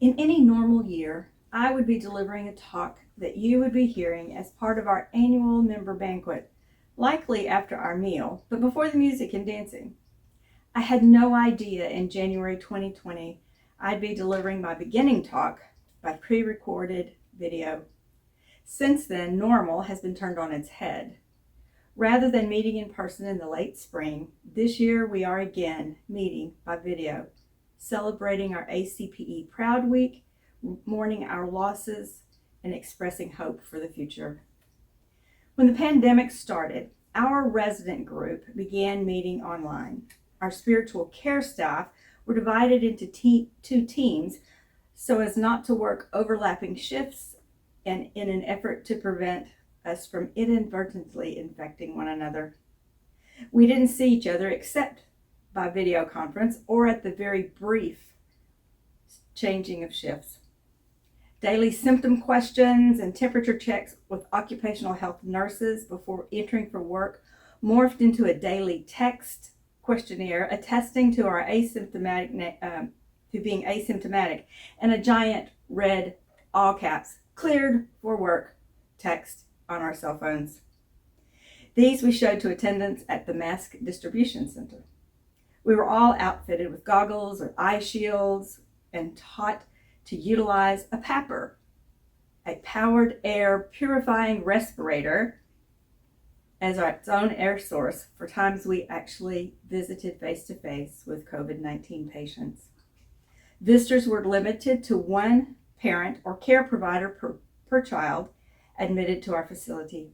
In any normal year, I would be delivering a talk that you would be hearing as part of our annual member banquet, likely after our meal, but before the music and dancing. I had no idea in January 2020 I'd be delivering my beginning talk by pre-recorded video. Since then, normal has been turned on its head. Rather than meeting in person in the late spring, this year we are again meeting by video, celebrating our ACPE Proud Week, mourning our losses, and expressing hope for the future. When the pandemic started, our resident group began meeting online. Our spiritual care staff were divided into two teams so as not to work overlapping shifts and in an effort to prevent us from inadvertently infecting one another. We didn't see each other except by video conference or at the very brief changing of shifts. Daily symptom questions and temperature checks with occupational health nurses before entering for work morphed into a daily text questionnaire attesting to our being asymptomatic, and a giant red, all caps, "Cleared for work" text on our cell phones. These we showed to attendants at the mask distribution center. We were all outfitted with goggles or eye shields and taught to utilize a PAPR, a powered air purifying respirator, as its own air source for times we actually visited face-to-face with COVID-19 patients. Visitors were limited to one parent or care provider per child admitted to our facility.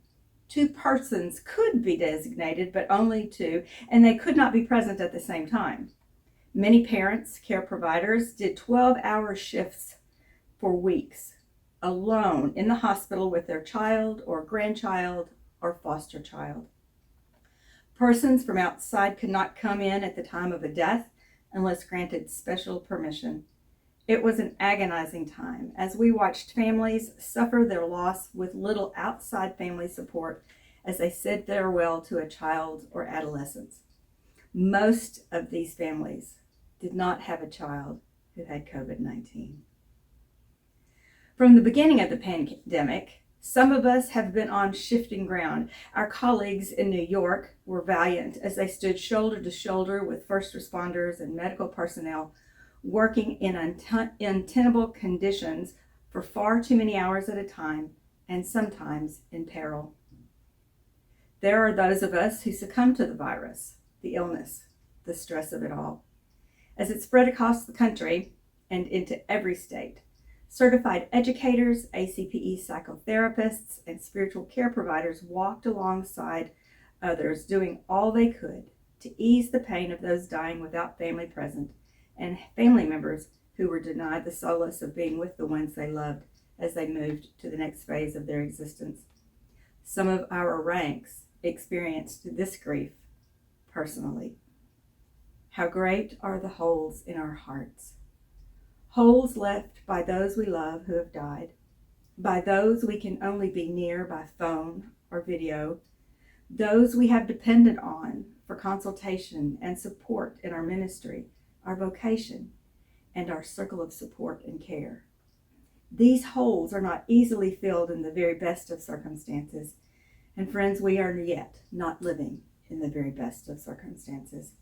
2 persons could be designated, but only 2, and they could not be present at the same time. Many parents, care providers, did 12-hour shifts for weeks, alone in the hospital with their child or grandchild or foster child. Persons from outside could not come in at the time of a death unless granted special permission. It was an agonizing time as we watched families suffer their loss with little outside family support as they said farewell to a child or adolescent. Most of these families did not have a child who had COVID-19. From the beginning of the pandemic, some of us have been on shifting ground. Our colleagues in New York were valiant as they stood shoulder to shoulder with first responders and medical personnel working in untenable conditions for far too many hours at a time and sometimes in peril. There are those of us who succumbed to the virus, the illness, the stress of it all. As it spread across the country and into every state, certified educators, ACPE psychotherapists, and spiritual care providers walked alongside others, doing all they could to ease the pain of those dying without family present and family members who were denied the solace of being with the ones they loved as they moved to the next phase of their existence. Some of our ranks experienced this grief personally. How great are the holes in our hearts. Holes left by those we love who have died, by those we can only be near by phone or video, those we have depended on for consultation and support in our ministry, our vocation, and our circle of support and care. These holes are not easily filled in the very best of circumstances, and friends, we are yet not living in the very best of circumstances.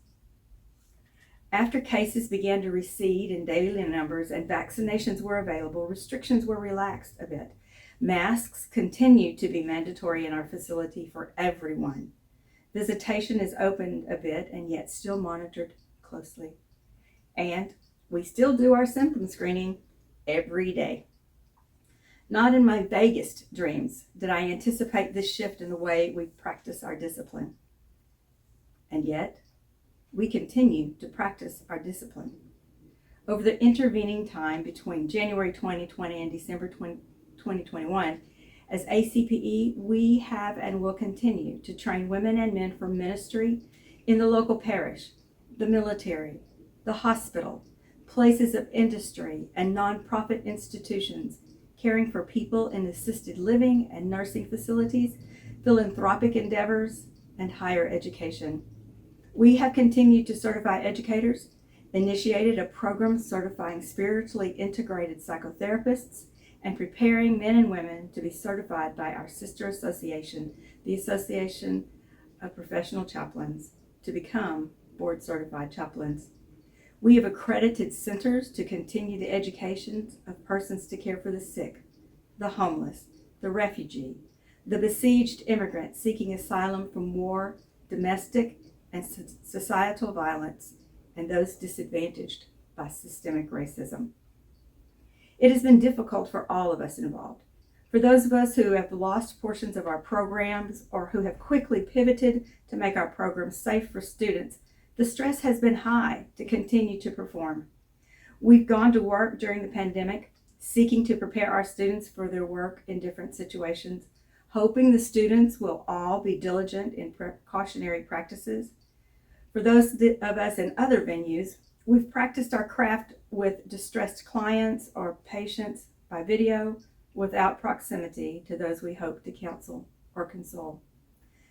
After cases began to recede in daily numbers and vaccinations were available, restrictions were relaxed a bit. Masks continue to be mandatory in our facility for everyone. Visitation is opened a bit and yet still monitored closely. And we still do our symptom screening every day. Not in my vaguest dreams did I anticipate this shift in the way we practice our discipline. And yet, we continue to practice our discipline. Over the intervening time between January 2020 and December 2021, as ACPE, we have and will continue to train women and men for ministry in the local parish, the military, the hospital, places of industry, and nonprofit institutions, caring for people in assisted living and nursing facilities, philanthropic endeavors, and higher education. We have continued to certify educators initiated a program certifying spiritually integrated psychotherapists and preparing men and women to be certified by our sister association, the Association of Professional Chaplains, to become board certified chaplains. We have accredited centers to continue the education of persons to care for the sick, the homeless, the refugee, the besieged immigrant seeking asylum from war, domestic and societal violence, and those disadvantaged by systemic racism. It has been difficult for all of us involved. For those of us who have lost portions of our programs or who have quickly pivoted to make our programs safe for students, the stress has been high to continue to perform. We've gone to work during the pandemic, seeking to prepare our students for their work in different situations, hoping the students will all be diligent in precautionary practices. For those of us in other venues, we've practiced our craft with distressed clients or patients by video without proximity to those we hope to counsel or console.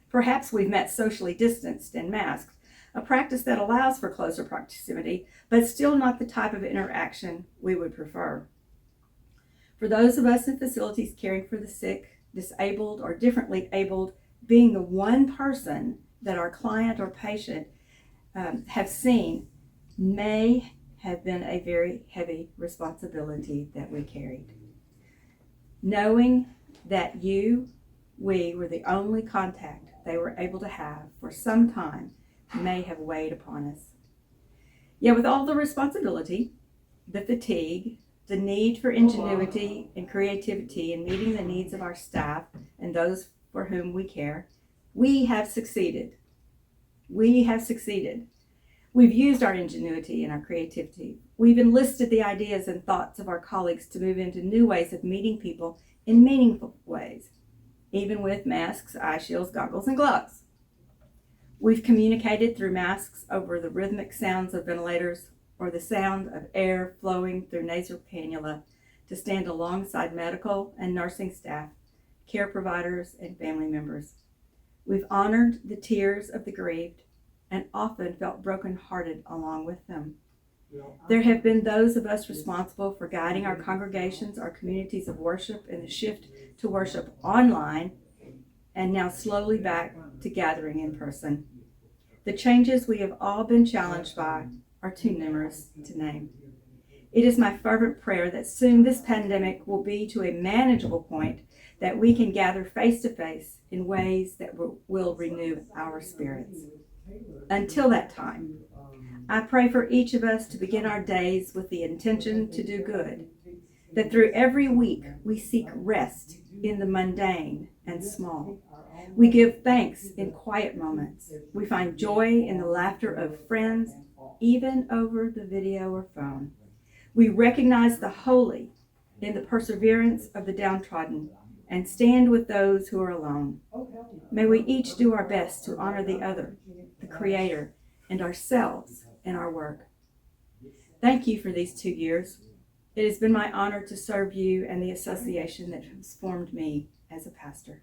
Perhaps we've met socially distanced and masked, a practice that allows for closer proximity, but still not the type of interaction we would prefer. For those of us in facilities caring for the sick, disabled, or differently abled, being the one person that our client or patient have seen may have been a very heavy responsibility that we carried. Knowing that we were the only contact they were able to have for some time may have weighed upon us. Yet with all the responsibility, the fatigue, the need for ingenuity and creativity in meeting the needs of our staff and those for whom we care, we have succeeded. We have succeeded. We've used our ingenuity and our creativity. We've enlisted the ideas and thoughts of our colleagues to move into new ways of meeting people in meaningful ways, even with masks, eye shields, goggles, and gloves. We've communicated through masks over the rhythmic sounds of ventilators or the sound of air flowing through nasal cannula to stand alongside medical and nursing staff, care providers, and family members. We've honored the tears of the grieved and often felt brokenhearted along with them. There have been those of us responsible for guiding our congregations, our communities of worship, in the shift to worship online and now slowly back to gathering in person. The changes we have all been challenged by are too numerous to name. It is my fervent prayer that soon this pandemic will be to a manageable point that we can gather face to face in ways that will renew our spirits. Until that time, I pray for each of us to begin our days with the intention to do good, that through every week we seek rest in the mundane and small. We give thanks in quiet moments. We find joy in the laughter of friends, even over the video or phone. We recognize the holy in the perseverance of the downtrodden and stand with those who are alone. May we each do our best to honor the other, the Creator, and ourselves in our work. Thank you for these 2 years. It has been my honor to serve you and the association that has formed me as a pastor.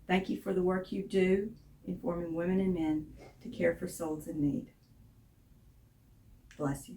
Thank you for the work you do in forming women and men to care for souls in need. Bless you.